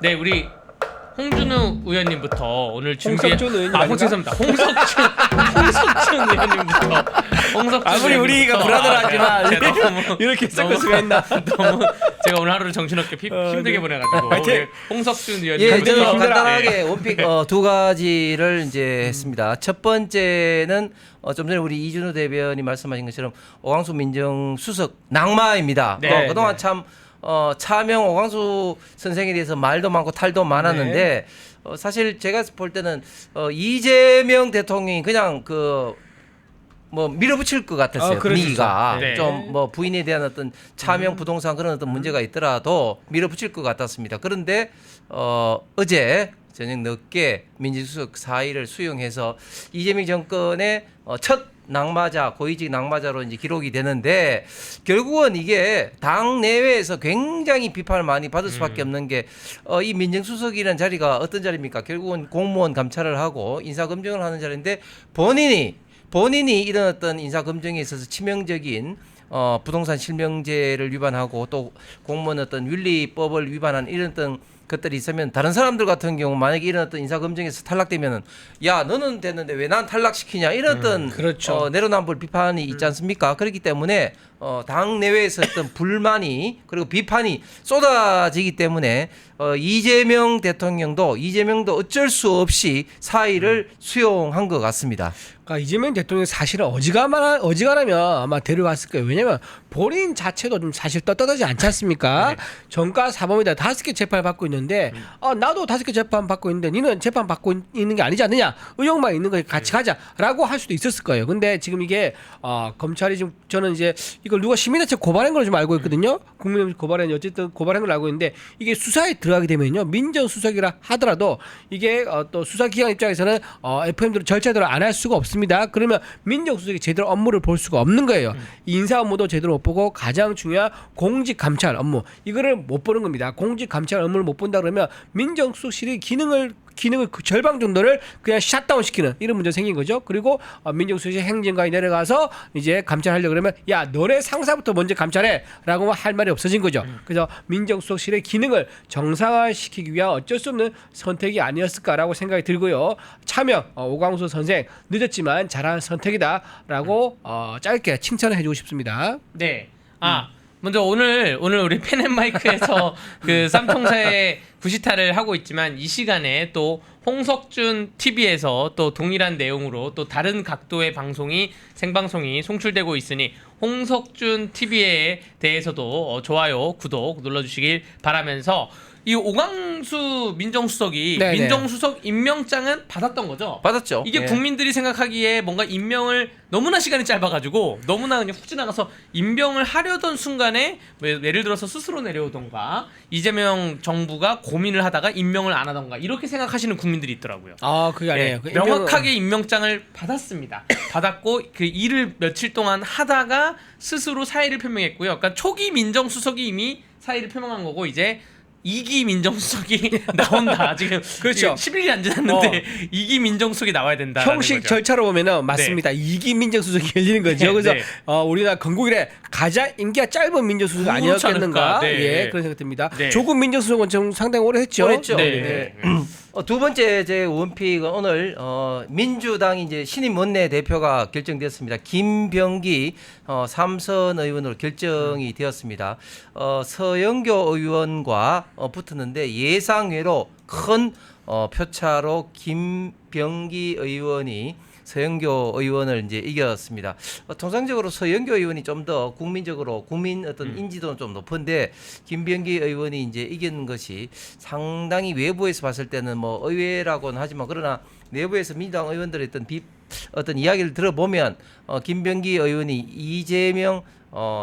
네, 우리 홍준우 의원님부터 오늘 준비해. 홍석준 의원님 아, 죄송합니다. 홍석준 의원님부터. 홍석준 아무리 우리가 불안하지만 너무 이렇게 섞을 수가 있나? 너무 제가 오늘 하루를 정신없게 힘들게 보내가지고 파이팅! 홍석준 의원님. 예, 저는 힘들어. 간단하게 원픽 두 가지를 이제 했습니다. 첫 번째는 좀 전에 우리 이준우 대변이 말씀하신 것처럼 오광수 민정수석 낙마입니다. 네, 그동안 네. 참 차명 오광수 선생에 대해서 말도 많고 탈도 많았는데 사실 제가 볼 때는 이재명 대통령이 그냥 뭐 밀어붙일 것 같았어요. 그럴 수 분위기가 있죠. 네. 좀 뭐 부인에 대한 어떤 차명 부동산 그런 어떤 문제가 있더라도 밀어붙일 것 같았습니다. 그런데 어제 저녁 늦게 민정수석 사의를 수용해서 이재명 정권의 첫 낙마자, 고위직 낙마자로 이제 기록이 되는데 결국은 이게 당 내외에서 굉장히 비판을 많이 받을 수밖에 없는 게 이 민정수석이라는 자리가 어떤 자리입니까? 결국은 공무원 감찰을 하고 인사검증을 하는 자리인데 본인이 이런 어떤 인사검증에 있어서 치명적인 부동산 실명제를 위반하고 또 공무원 어떤 윤리법을 위반한 이런 어떤 것들이 있으면 다른 사람들 같은 경우 만약에 이런 어떤 인사검증에서 탈락되면은 야 너는 됐는데 왜 난 탈락시키냐 이런 어떤 그렇죠. 내로남불 비판이 있지 않습니까? 그렇기 때문에 당 내외에서 어떤 불만이 그리고 비판이 쏟아지기 때문에 이재명도 어쩔 수 없이 사의를 수용한 것 같습니다. 그러니까 이재명 대통령이 사실은 어지간하면 아마 데려갔을 거예요. 왜냐면 본인 자체도 좀 사실 떳떳하지 않지 않습니까? 네. 정가 사범이다 5개 재판을 받고 있는데 나도 5개 재판 받고 있는데 니는 재판 받고 있는 게 아니지 않느냐? 의혹만 있는 거에 같이 가자라고 할 수도 있었을 거예요. 근데 지금 이게 검찰이 지금 저는 이제 이걸 누가 시민단체 고발한 걸 좀 알고 있거든요. 국민의힘 고발한 어쨌든 고발한 걸 알고 있는데 이게 수사에 들어가게 되면요 민정수석이라 하더라도 이게 또 수사기관 입장에서는 FM대로 절차대로 안 할 수가 없습니다. 그러면 민정수석이 제대로 업무를 볼 수가 없는 거예요. 인사 업무도 제대로 못 보고 가장 중요한 공직 감찰 업무 이거를 못 보는 겁니다. 공직 감찰 업무를 못 본다 그러면 민정수석실이 기능을 그 절반 정도를 그냥 샷다운 시키는 이런 문제 생긴 거죠. 그리고 민정수석이 행정관이 내려가서 이제 감찰하려고 그러면 야 너네 상사부터 먼저 감찰해라고 할 말이 없어진 거죠. 그래서 민정수석실의 기능을 정상화시키기 위한 어쩔 수 없는 선택이 아니었을까라고 생각이 들고요. 차명 오광수 선생 늦었지만 잘한 선택이다라고 짧게 칭찬을 해주고 싶습니다. 네. 먼저 오늘 우리 펜앤마이크에서 그 쌈통사의 구시타를 하고 있지만 이 시간에 또 홍석준 TV에서 또 동일한 내용으로 또 다른 각도의 생방송이 송출되고 있으니 홍석준 TV에 대해서도 좋아요, 구독 눌러주시길 바라면서 이 오광수 민정수석이 네네. 민정수석 임명장은 받았던 거죠? 받았죠. 이게 예. 국민들이 생각하기에 뭔가 임명을 너무나 시간이 짧아가지고 너무나 그냥 훅 지나가서 임명을 하려던 순간에 예를 들어서 스스로 내려오던가 이재명 정부가 고민을 하다가 임명을 안 하던가 이렇게 생각하시는 국민들이 있더라고요. 그게 아니에요. 네, 명확하게 임명장을 받았습니다. 받았고 그 일을 며칠 동안 하다가 스스로 사의를 표명했고요. 그러니까 초기 민정수석이 이미 사의를 표명한 거고 이제 2기 민정수석이 나온다. 지금 그렇죠. 10일이 안 지났는데 2기 민정수석이 나와야 된다. 형식 절차로 보면은 맞습니다. 이기 민정수석이 열리는 거죠. 그래서 네. 우리나라 건국이래 가장 임기가 짧은 민정수석이 그렇지 아니었겠는가? 않을까? 네. 그런 생각 듭니다. 네. 조국 민정수석은 좀 상당히 오래 했죠. 오래 했죠. 네. 두 번째 제 원픽은 오늘 민주당이 이제 신임 원내대표가 결정됐습니다. 김병기 삼선 의원으로 결정이 되었습니다. 서영교 의원과 붙었는데 예상외로 큰 표차로 김병기 의원이 서영교 의원을 이제 이겼습니다. 통상적으로 서영교 의원이 좀 더 국민적으로 국민 어떤 인지도는 좀 높은데 김병기 의원이 이제 이긴 것이 상당히 외부에서 봤을 때는 뭐 의외라고는 하지만 그러나 내부에서 민주당 의원들의 어떤 이야기를 들어보면 김병기 의원이 이재명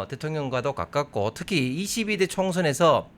대통령과도 가깝고 특히 22대 총선에서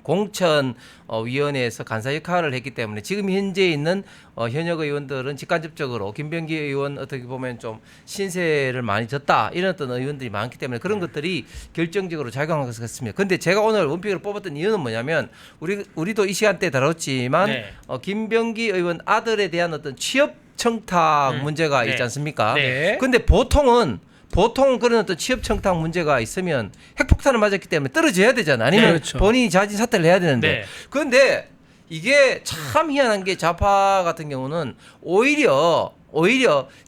공천위원회에서 간사 역할을 했기 때문에 지금 현재 있는 현역 의원들은 직간접적으로 김병기 의원 어떻게 보면 좀 신세를 많이 졌다 이런 어떤 의원들이 많기 때문에 그런 것들이 결정적으로 작용한 것 같습니다. 그런데 제가 오늘 원픽으로 뽑았던 이유는 뭐냐면 우리도 이 시간대에 다뤘지만 네. 김병기 의원 아들에 대한 어떤 취업 청탁 문제가 네. 있지 않습니까? 네. 근데 보통은 보통 그런 어떤 취업 청탁 문제가 있으면 핵폭탄을 맞았기 때문에 떨어져야 되잖아. 아니면 그렇죠. 본인이 자진 사퇴를 해야 되는데. 네. 그런데 이게 참 희한한 게 좌파 같은 경우는 오히려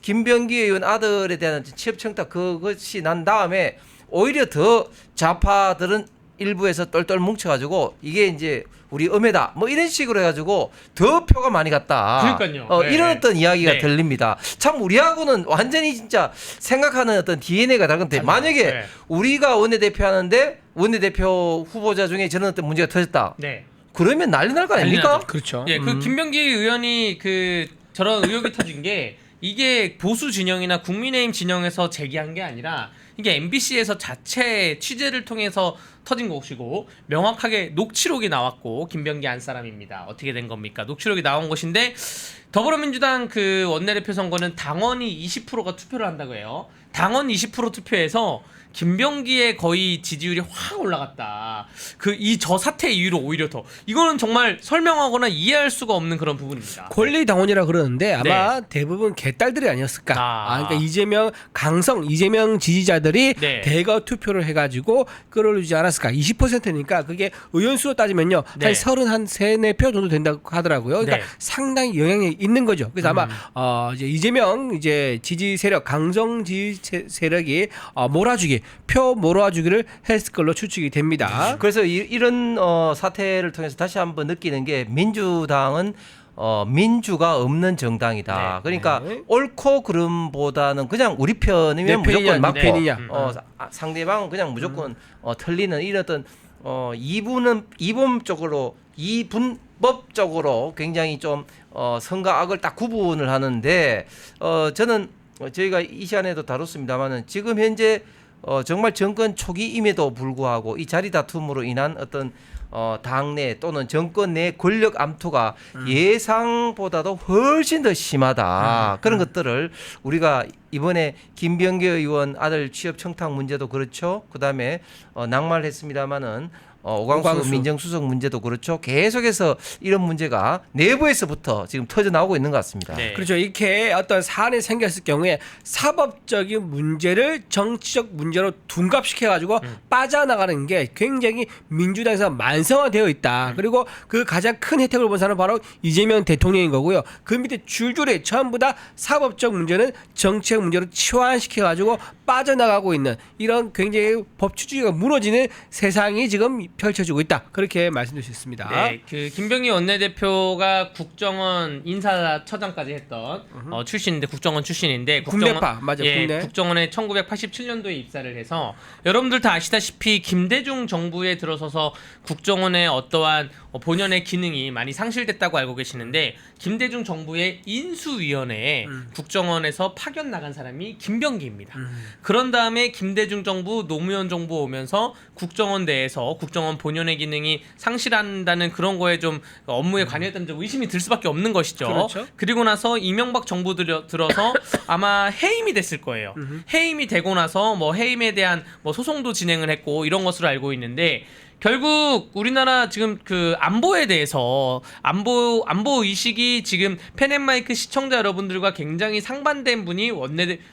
김병기 의원 아들에 대한 취업 청탁 그것이 난 다음에 오히려 더 좌파들은 일부에서 똘똘 뭉쳐가지고 이게 이제 우리 음해다 뭐 이런 식으로 해가지고 더 표가 많이 갔다. 그러니까요. 네. 이런 어떤 이야기가 네. 들립니다. 참 우리하고는 완전히 진짜 생각하는 어떤 DNA가 다른데 만약에 네. 우리가 원내대표 하는데 원내대표 후보자 중에 저런 어떤 문제가 터졌다. 네. 그러면 난리 날 거 아닙니까? 난리 나죠. 그렇죠. 예, 그 김병기 의원이 그 저런 의혹이 터진 게 이게 보수 진영이나 국민의힘 진영에서 제기한 게 아니라 이게 MBC에서 자체 취재를 통해서 터진 것이고 명확하게 녹취록이 나왔고 김병기 안 사람입니다. 어떻게 된 겁니까? 녹취록이 나온 것인데 더불어민주당 그 원내대표 선거는 당원이 20%가 투표를 한다고 해요. 당원 20% 투표해서 김병기의 거의 지지율이 확 올라갔다. 저 사태 이후로 오히려 더 이거는 정말 설명하거나 이해할 수가 없는 그런 부분입니다. 권리 당원이라 그러는데 아마 대부분 개딸들이 아니었을까. 그러니까 이재명 지지자들이 네. 대거 투표를 해가지고 끌어올리지 않았을까. 20%니까 그게 의원수로 따지면요 네. 한 34표 정도 된다고 하더라고요. 그러니까 네. 상당히 영향이 있는 거죠. 그래서 아마 이제 이재명 지지 세력, 강성 지지 세력이 표 몰아주기를 했을 걸로 추측이 됩니다. 그래서 이런 사태를 통해서 다시 한번 느끼는 게 민주당은 민주가 없는 정당이다. 네. 그러니까 네. 옳고 그름보다는 그냥 우리 편이면 내 무조건 편이냐, 맞고 네 편이냐. 상대방은 그냥 무조건 틀리는 이런 어떤 이분법적으로 굉장히 좀 선과 악을 딱 구분을 하는데 저는 저희가 이 시간에도 다뤘습니다만은 지금 현재 정말 정권 초기임에도 불구하고 이 자리 다툼으로 인한 어떤 당내 또는 정권 내 권력 암투가 예상보다도 훨씬 더 심하다. 그런 것들을 우리가 이번에 김병기 의원 아들 취업 청탁 문제도 그렇죠. 그다음에 낙마를 했습니다마는 오광수 민정수석 문제도 그렇죠. 계속해서 이런 문제가 내부에서부터 지금 터져 나오고 있는 것 같습니다. 네. 그렇죠. 이렇게 어떤 사안이 생겼을 경우에 사법적인 문제를 정치적 문제로 둔갑시켜가지고 빠져나가는 게 굉장히 민주당에서 만성화되어 있다. 그리고 그 가장 큰 혜택을 본 사람은 바로 이재명 대통령인 거고요. 그 밑에 줄줄이 전부 다 사법적 문제는 정치적 문제로 치환시켜가지고 빠져나가고 있는 이런 굉장히 법치주의가 무너지는 세상이 지금 펼쳐지고 있다. 그렇게 말씀드릴 수 있습니다. 네, 그 김병기 원내대표가 국정원 인사처장까지 했던 출신인데 국정원 출신인데 국내파 맞아. 예, 국내. 국정원에 1987년도에 입사를 해서 여러분들 다 아시다시피 김대중 정부에 들어서서 국정원의 어떠한 본연의 기능이 많이 상실됐다고 알고 계시는데 김대중 정부의 인수위원회에 국정원에서 파견 나간 사람이 김병기입니다. 그런 다음에 김대중 정부, 노무현 정부 오면서 국정원 내에서 국정원 본연의 기능이 상실한다는 그런 거에 좀 업무에 관여했다는 좀 의심이 들 수밖에 없는 것이죠. 그렇죠. 그리고 나서 이명박 정부 들어서 아마 해임이 됐을 거예요. 해임이 되고 나서 뭐 해임에 대한 뭐 소송도 진행을 했고 이런 것으로 알고 있는데 결국 우리나라 지금 그 안보에 대해서 안보 의식이 지금 펜앤마이크 시청자 여러분들과 굉장히 상반된 분이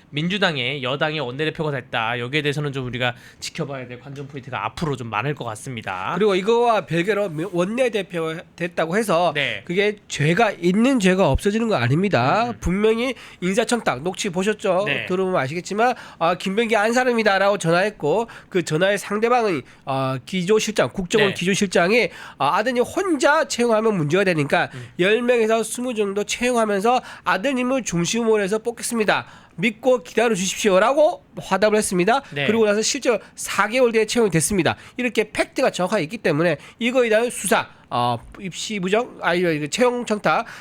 민주당의 여당의 원내대표가 됐다. 여기에 대해서는 좀 우리가 지켜봐야 될 관전 포인트가 앞으로 좀 많을 것 같습니다. 그리고 이거와 별개로 원내대표 됐다고 해서 네. 그게 죄가 있는 죄가 없어지는 거 아닙니다. 분명히 인사청탁 녹취 보셨죠? 네. 들어보면 아시겠지만 김병기 안 사람이다라고 전화했고 그 전화의 상대방은 기조실장 국정원 네. 기조실장이 아드님 혼자 채용하면 문제가 되니까 10명에서 20 정도 채용하면서 아드님을 중심으로 해서 뽑겠습니다. 믿고 기다려 주십시오라고 화답을 했습니다. 네. 그리고 나서 실제로 4개월 뒤에 채용이 됐습니다. 이렇게 팩트가 정확하게 있기 때문에 이거에 대한 수사, 입시 부정,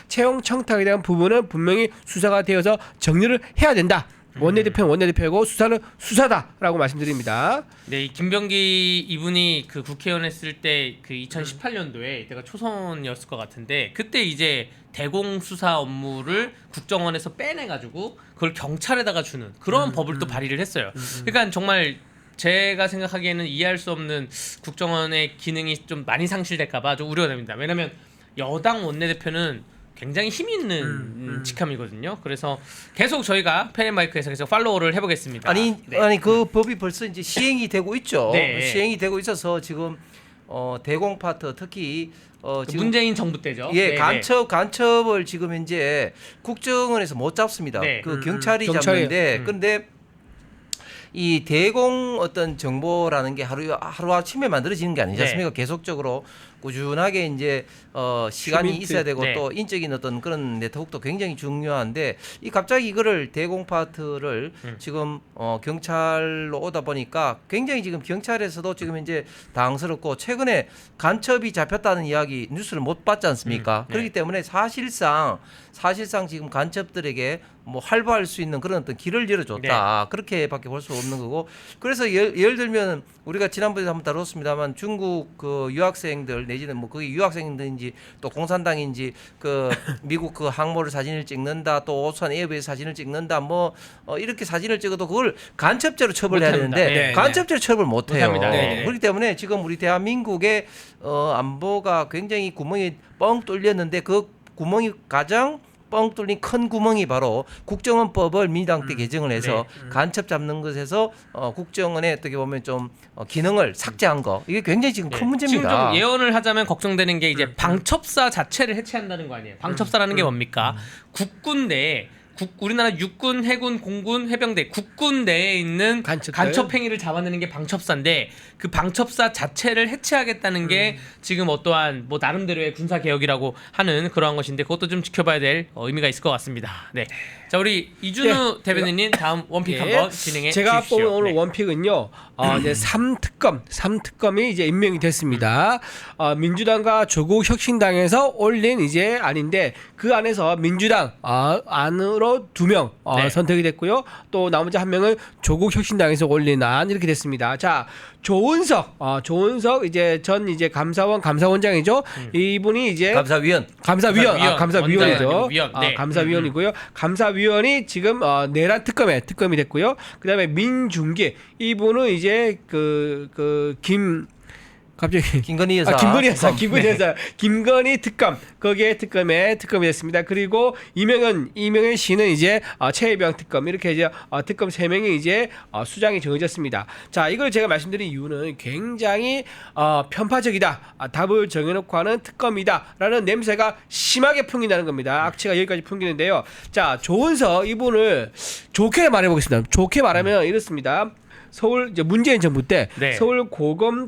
채용 청탁에 대한 부분은 분명히 수사가 되어서 정리를 해야 된다. 원내대표는 원내대표고 수사는 수사다라고 말씀드립니다. 네, 이 김병기 이분이 그 국회의원 했을 때 그 2018년도에 이때가 초선이었을 것 같은데 그때 이제 대공 수사 업무를 국정원에서 빼내가지고 그걸 경찰에다가 주는 그런 법을 또 발의를 했어요. 그러니까 정말 제가 생각하기에는 이해할 수 없는 국정원의 기능이 좀 많이 상실될까봐 좀 우려가 됩니다. 왜냐하면 여당 원내대표는 굉장히 힘 있는 직함이거든요. 그래서 계속 저희가 펜앤마이크에서 계속 팔로우를 해보겠습니다. 아니 그 법이 벌써 이제 시행이 되고 있죠. 네. 시행이 되고 있어서 지금 대공 파트 특히 지금 문재인 정부 때죠. 예, 네, 간첩을 지금 이제 국정원에서 못 잡습니다. 네. 그 경찰이 경찰이- 잡는데 근데 이 대공 어떤 정보라는 게 하루아침에 만들어지는 게 아니지 않습니까? 계속적으로 꾸준하게 이제 시간이 휴민트. 있어야 되고 네. 또 인적인 어떤 그런 네트워크도 굉장히 중요한데 이 갑자기 이거를 대공 파트를 지금 경찰로 오다 보니까 굉장히 지금 경찰에서도 지금 이제 당황스럽고 최근에 간첩이 잡혔다는 이야기 뉴스를 못 봤지 않습니까? 네. 그렇기 때문에 사실상 지금 간첩들에게 뭐 활보할 수 있는 그런 어떤 길을 열어줬다. 그렇게밖에 볼 수 없는 거고. 그래서 예를 들면 우리가 지난번에 한번 다뤘습니다만 중국 그 유학생들 내지는 뭐 그게 유학생인지 또 공산당인지 그 미국 그 항모를 사진을 찍는다 또 오수환 에어베이스 사진을 찍는다 뭐 이렇게 사진을 찍어도 그걸 간첩죄로 처벌해야 못합니다. 되는데 네, 간첩죄로 처벌 못해요. 못합니다. 네. 그렇기 때문에 지금 우리 대한민국의 안보가 굉장히 구멍이 뻥 뚫렸는데 그 구멍이 가장 뻥 뚫린 큰 구멍이 바로 국정원법을 민주당 때 개정을 해서 간첩 잡는 것에서 국정원의 어떻게 보면 좀 기능을 삭제한 거 이게 굉장히 지금 큰 지금 문제입니다. 좀 예언을 하자면 걱정되는 게 이제 방첩사 자체를 해체한다는 거 아니에요. 방첩사라는 게 뭡니까? 국군 내에 우리나라 육군, 해군, 공군, 해병대, 국군 내에 있는 간첩들? 간첩 행위를 잡아내는 게 방첩사인데 그 방첩사 자체를 해체하겠다는 게 지금 어떠한 뭐 나름대로의 군사 개혁이라고 하는 그러한 것인데 그것도 좀 지켜봐야 될 의미가 있을 것 같습니다. 네, 자 우리 이준우 대변인님 다음 원픽 예. 한번 진행해 제가 주십시오. 뽑은 오늘 네. 원픽은요. 이제 3특검이 이제 임명이 됐습니다. 민주당과 조국 혁신당에서 올린 이제 안인데 그 안에서 민주당 안으로 2명 네. 선택이 됐고요. 또 나머지 1명은 조국 혁신당에서 올린 안 이렇게 됐습니다. 자, 조은석 이제 전 이제 감사원장이죠. 이분이 이제 감사위원. 감사위원이죠. 원장이 위원. 네. 감사위원이고요. 감사위원이 지금 내란 특검이 됐고요. 그다음에 민중기 이분은 이제 김건희 여사. 김건희 여사. 김건희 특검. 거기에 특검이 됐습니다. 그리고 이명현 씨는 이제 최혜병 특검. 이렇게 이제 특검 3명이 이제 수장이 정해졌습니다. 자, 이걸 제가 말씀드린 이유는 굉장히 편파적이다. 답을 정해놓고 하는 특검이다라는 냄새가 심하게 풍긴다는 겁니다. 악취가 여기까지 풍기는데요. 자, 조은석 이분을 좋게 말해보겠습니다. 좋게 말하면 이렇습니다. 서울 이제 문재인 정부 때 네. 서울 고등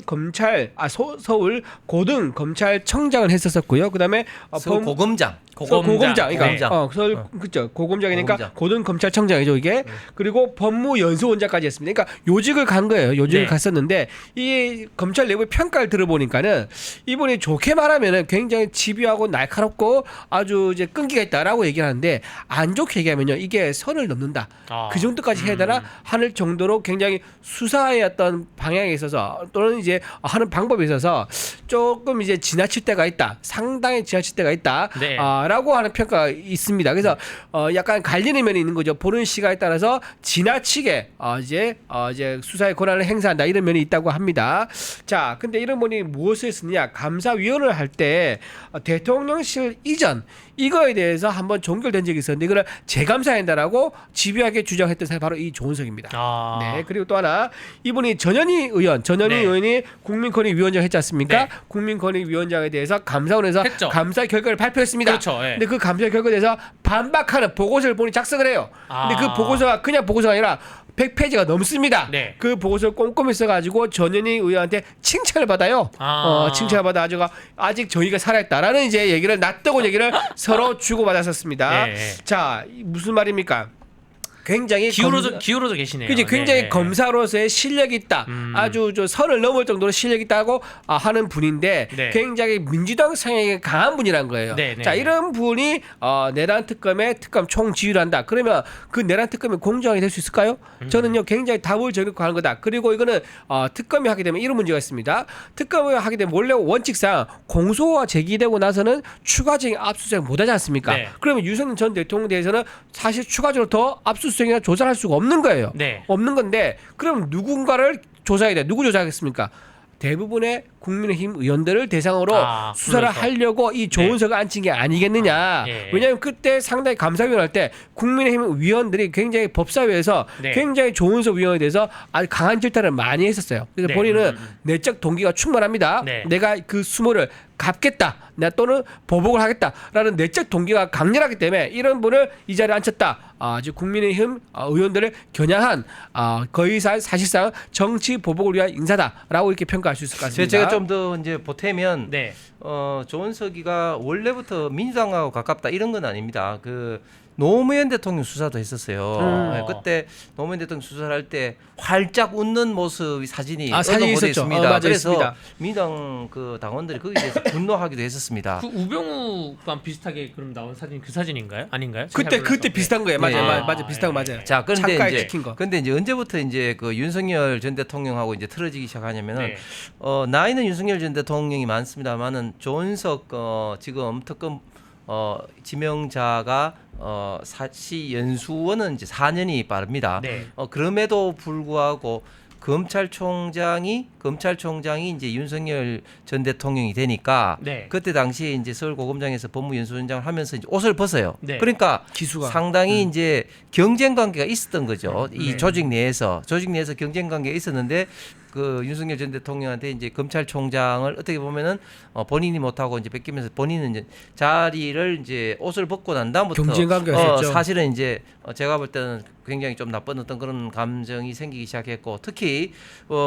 검찰청장을 했었고요. 그다음에 서울 고검장. 고검장. 그러니까 네. 서울 그죠. 고검장이니까 고검장. 고등 검찰청장이죠 이게. 그리고 법무연수원장까지 했습니다. 그러니까 요직을 간 거예요. 요직을 네. 갔었는데 이 검찰 내부의 평가를 들어보니까는 이분이 좋게 말하면은 굉장히 집요하고 날카롭고 아주 이제 끈기가 있다라고 얘기를 하는데 안 좋게 얘기하면요 이게 선을 넘는다. 그 정도까지 해야 되나 하는 정도로 굉장히 수사의 어떤 방향에 있어서 또는 이제 하는 방법에 있어서 조금 이제 지나칠 때가 있다. 상당히 지나칠 때가 있다. 네. 라고 하는 평가가 있습니다. 그래서 약간 갈리는 면이 있는 거죠. 보는 시각에 따라서 지나치게 이제 수사의 권한을 행사한다 이런 면이 있다고 합니다. 자, 근데 이런 분이 무엇을 했느냐? 감사위원을 할 때 대통령실 이전 이거에 대해서 한번 종결된 적이 있었는데 이거를 재감사한다라고 집요하게 주장했던 사람이 바로 이 조은석입니다. 네, 그리고 또 하나 이분이 전현희 네. 의원이 국민권익위원장 했지 않습니까? 네. 국민권익위원장에 대해서 감사원에서 했죠. 감사 결과를 발표했습니다. 그렇죠. 예. 근데 그 감사 결과에 대해서 반박하는 보고서를 본인이 작성을 해요. 근데 그 보고서가 그냥 보고서가 아니라 100페이지가 넘습니다. 네. 그 보고서를 꼼꼼히 써가지고 전현희 의원한테 칭찬을 받아요. 칭찬을 받아 아직 저희가 살아있다라는 이제 얘기를 낯뜨거운 얘기를 서로 주고받았었습니다. 네. 자, 무슨 말입니까? 굉장히 기울어져 계시네요. 그지 굉장히 네. 검사로서의 실력이 있다. 아주 선을 넘을 정도로 실력이 있다고 하는 분인데 네. 굉장히 민주당 성향이 강한 분이란 거예요. 네, 네, 자, 네. 이런 분이 내란 특검의 특검 총지휘를 한다. 그러면 그 내란 특검이 공정하게 될 수 있을까요? 저는요 굉장히 답을 정해놓고 하는 거다. 그리고 이거는 특검이 하게 되면 이런 문제가 있습니다. 특검을 하게 되면 원래 원칙상 공소가 제기되고 나서는 추가적인 압수수색 못하지 않습니까? 네. 그러면 유석열 전 대통령에 대해서는 사실 추가적으로 더 압수수색이나 조사할 수가 없는 거예요. 네. 없는 건데 그럼 누군가를 조사해야 돼. 누구 조사하겠습니까? 대부분의 국민의힘 의원들을 대상으로 수사를 불러서. 하려고 이 조은석을 앉힌 게 아니겠느냐. 예. 왜냐하면 그때 상당히 감사위원 할 때 국민의힘 위원들이 굉장히 법사위에서 네. 굉장히 조은석 위원에 대해서 아주 강한 질타를 많이 했었어요. 그래서 네. 본인은 내적 동기가 충분합니다. 네. 내가 그 수모를 갚겠다. 내가 또는 보복을 하겠다라는 내적 동기가 강렬하기 때문에 이런 분을 이 자리에 앉혔다. 아주 국민의힘 의원들을 겨냥한 거의 사실상 정치 보복을 위한 인사다라고 이렇게 평가할 수 있을 것 같습니다. 제가 좀 더 이제 보태면 네. 조은석이가 원래부터 민주당하고 가깝다 이런 건 아닙니다. 그 노무현 대통령 수사도 했었어요. 네, 그때 노무현 대통령 수사를 할 때 활짝 웃는 모습 사진이 사진이 언론보도에 있었죠. 있습니다. 맞아요, 그래서 있습니다. 민주당 그 당원들이 거기에 대해서 분노하기도 했었습니다. 그 우병우랑 비슷하게 그럼 나온 사진 그 사진인가요? 아닌가요? 그때 비슷한 거예요. 맞아요. 네. 맞아요. 비슷한 거 맞아요. 자, 그런데 창가에 이제 찍힌 거. 근데 이제 언제부터 이제 그 윤석열 전 대통령하고 이제 틀어지기 시작하냐면은 네. 나이는 윤석열 전 대통령이 많습니다만은 조은석 지금 특검 지명자가 사시 연수원은 이제 4년이 빠릅니다. 네. 그럼에도 불구하고 검찰총장이 이제 윤석열 전 대통령이 되니까 네. 그때 당시에 이제 서울고검장에서 법무연수원장을 하면서 이제 옷을 벗어요. 네. 그러니까 기수가 상당히 이제 경쟁 관계가 있었던 거죠. 이 네. 조직 내에서 경쟁 관계가 있었는데 그 윤석열 전 대통령한테 이제 검찰총장을 어떻게 보면은 본인이 못하고 이제 뺏기면서 본인은 이제 자리를 이제 옷을 벗고 난 다음부터 경쟁 관계가 있었죠. 사실은 이제 제가 볼 때는 굉장히 좀 나쁜 어떤 그런 감정이 생기기 시작했고 특히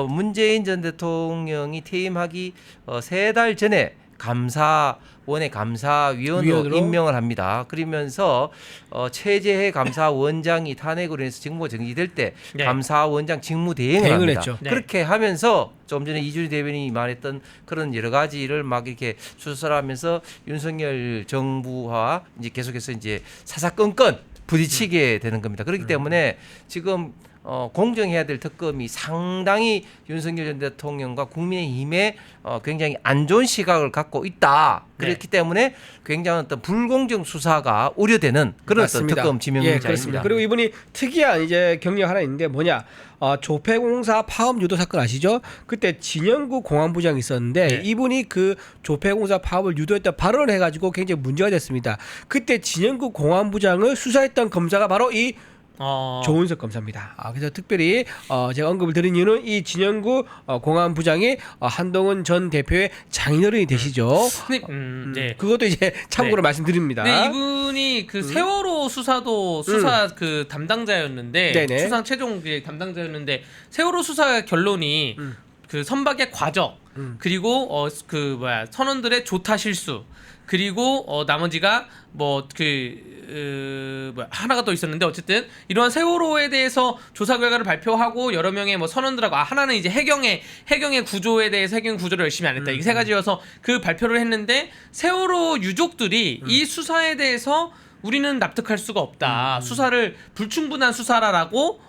문재인 전 대통령이 퇴임하기 3달 전에 감사원의 감사위원으로 위원으로? 임명을 합니다. 그러면서 최재해 감사원장이 탄핵으로 인해서 직무가 정지될 때 네. 감사원장 직무 대행을 대행을 합니다. 했죠. 네. 그렇게 하면서 좀 전에 이준희 대변인이 말했던 그런 여러 가지를 막 이렇게 수사를 하면서 윤석열 정부와 이제 계속해서 이제 사사건건 부딪히게 되는 겁니다. 그렇기 때문에 지금 공정해야 될 특검이 상당히 윤석열 전 대통령과 국민의힘에 굉장히 안 좋은 시각을 갖고 있다. 그렇기 때문에 굉장히 어떤 불공정 수사가 우려되는 그런 어떤 맞습니다. 특검 예, 지명자입니다. 그렇습니다. 그리고 이분이 특이한 이제 경력 하나 있는데 뭐냐? 조폐공사 파업 유도 사건 아시죠? 그때 진영구 공안부장이 있었는데 네. 이분이 그 조폐공사 파업을 유도했다 발언을 해가지고 굉장히 문제가 됐습니다. 그때 진영구 공안부장을 수사했던 검사가 바로 이 조은석 검사입니다. 그래서 특별히 제가 언급을 드린 이유는 이 진영구 공안부장이 한동훈 전 대표의 장인어른이 되시죠. 근데, 네. 그것도 이제 참고로 네. 말씀드립니다. 근데 이분이 그 세월호 수사도 수사 그 담당자였는데 네네. 수사 최종 담당자였는데 세월호 수사 결론이 그 선박의 과적 그리고 그 선원들의 조타 실수 그리고 나머지가 하나가 더 있었는데 어쨌든 이러한 세월호에 대해서 조사 결과를 발표하고 여러 명의 선원들하고 하나는 이제 해경의 구조에 대해서 해경 구조를 열심히 안 했다. 이게 세 가지여서 그 발표를 했는데 세월호 유족들이 이 수사에 대해서 우리는 납득할 수가 없다. 수사를 불충분한 수사라라고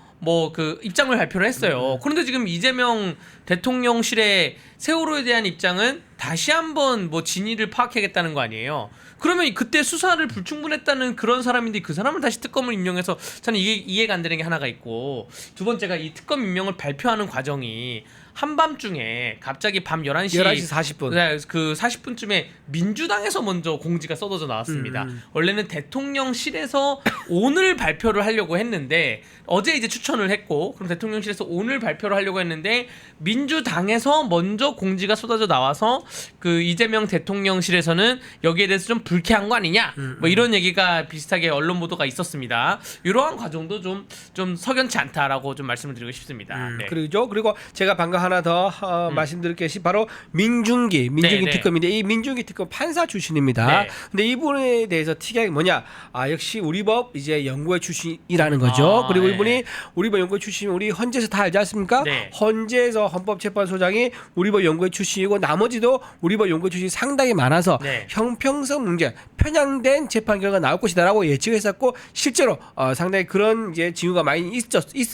그 입장을 발표를 했어요. 그런데 지금 이재명 대통령실의 세월호에 대한 입장은 다시 한번 진위를 파악하겠다는 거 아니에요. 그러면 그때 수사를 불충분했다는 그런 사람인데 그 사람을 다시 특검을 임명해서 저는 이게 이해가 안 되는 게 하나가 있고 두 번째가 이 특검 임명을 발표하는 과정이 한밤중에 갑자기 밤 11시 40분 그 40분쯤에 민주당에서 먼저 공지가 쏟아져 나왔습니다. 원래는 대통령실에서 오늘 발표를 하려고 했는데 어제 이제 추천을 했고 그럼 대통령실에서 오늘 발표를 하려고 했는데 민주당에서 먼저 공지가 쏟아져 나와서 그 이재명 대통령실에서는 여기에 대해서 좀 불쾌한 거 아니냐 이런 얘기가 비슷하게 언론 보도가 있었습니다. 이러한 과정도 좀 석연치 않다라고 좀 말씀을 드리고 싶습니다. 네. 그리고 제가 방금 하나 더 말씀드릴 것이 바로 민중기 네. 특검인데 이 민중기 특검 판사 출신입니다. 네. 근데 이분에 대해서 특이하게 뭐냐? 역시 우리 법 이제 연구회 출신이라는 거죠. 그리고 네. 이분이 우리 법 연구회 출신 우리 헌재에서 다 알지 않습니까? 네. 헌재에서 헌법재판소장이 우리 법 연구회 출신이고 나머지도 우리 법 연구회 출신이 상당히 많아서 네. 형평성 문제 편향된 재판 결과가 나올 것이다라고 예측했었고 실제로 상당히 그런 이제 징후가 많이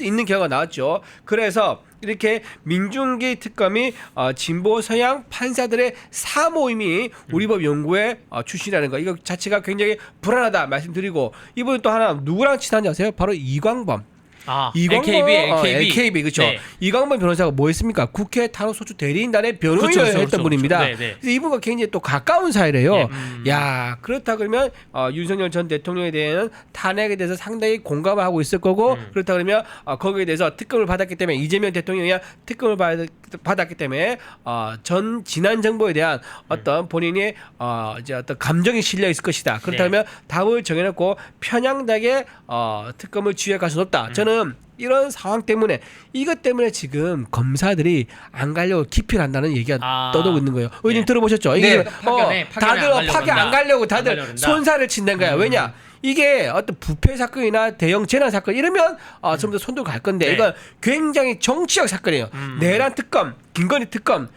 있는 결과가 나왔죠. 그래서 이렇게 민중기 특검이 진보 서양 판사들의 사모임이 우리법 연구회 출신이라는 거 이거 자체가 굉장히 불안하다 말씀드리고 이분은 또 하나 누구랑 친한지 아세요? 바로 이광범 LKB 그렇죠. 네. 이광범 변호사가 뭐 했습니까? 국회 탄핵소추 대리인단의 변호인을 그렇죠, 했던 그렇죠, 분입니다. 그렇죠. 네, 네. 그래서 이분과 굉장히 또 가까운 사이래요. 예, 야, 그렇다 그러면 윤석열 전 대통령에 대한 탄핵에 대해서 상당히 공감을 하고 있을 거고 그렇다 그러면 거기에 대해서 특검을 받았기 때문에 이재명 대통령이 특검을 받았기 때문에 지난 정부에 대한 어떤 본인의 이제 어떤 감정이 실려 있을 것이다. 그렇다면 답을 정해놓고 편향되게 특검을 쥐어갈 수는 없다. 저는 이런 상황 때문에 이것 때문에 지금 검사들이 안 가려고 기피를 한다는 얘기가 떠도고 있는 거예요. 의원님 들어보셨죠? 이게 다들 파견 안 가려고 다들 손살을 친다는 거야. 왜냐? 이게 어떤 부패 사건이나 대형 재난 사건 이러면 전부 다 손들고 갈 건데 이건 굉장히 정치적 사건이에요. 내란 특검, 김건희 특검,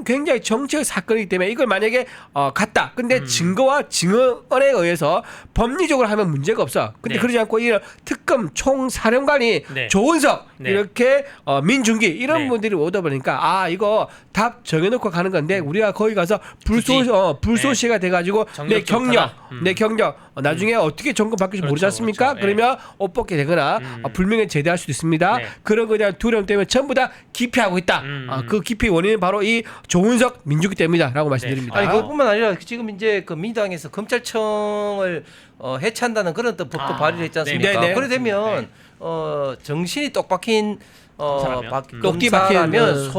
굉장히 정치적 사건이기 때문에 이걸 만약에 갔다. 근데 증거와 증언에 의해서 법리적으로 하면 문제가 없어. 근데 그러지 않고 이런 특검 총사령관이 조은석 이렇게 민중기 이런 분들이 오다 보니까 이거 답 정해놓고 가는 건데 우리가 거기 가서 불쏘시가 돼가지고 내 경력 나중에 어떻게 정권 바뀔지 모르지 않습니까? 그러면 옷 벗게 되거나 불명예 제대할 수도 있습니다. 그런 거에 대한 두려움 때문에 전부 다 기피하고 있다. 그 기피 원인은 바로 이 조은석 민주기 때문이다라고 말씀드립니다. 아니 그것뿐만 아니라 지금 이제 그 민주당에서 검찰청을 해체한다는 그런 또 법도 발의를 했지 않습니까? 그래 되면 정신이 똑 박힌 검사라면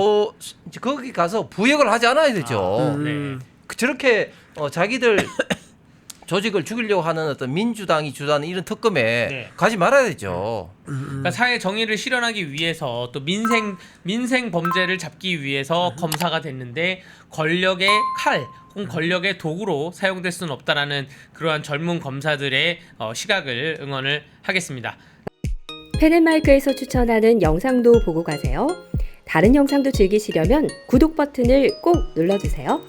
거기 가서 부역을 하지 않아야 되죠. 저렇게 자기들 조직을 죽이려고 하는 어떤 민주당이 주도하는 이런 특검에 가지 말아야 되죠. 그러니까 사회 정의를 실현하기 위해서 또 민생 범죄를 잡기 위해서 검사가 됐는데 권력의 칼 혹은 권력의 도구로 사용될 수는 없다라는 그러한 젊은 검사들의 시각을 응원을 하겠습니다. 펜앤마이크에서 추천하는 영상도 보고 가세요. 다른 영상도 즐기시려면 구독 버튼을 꼭 눌러주세요.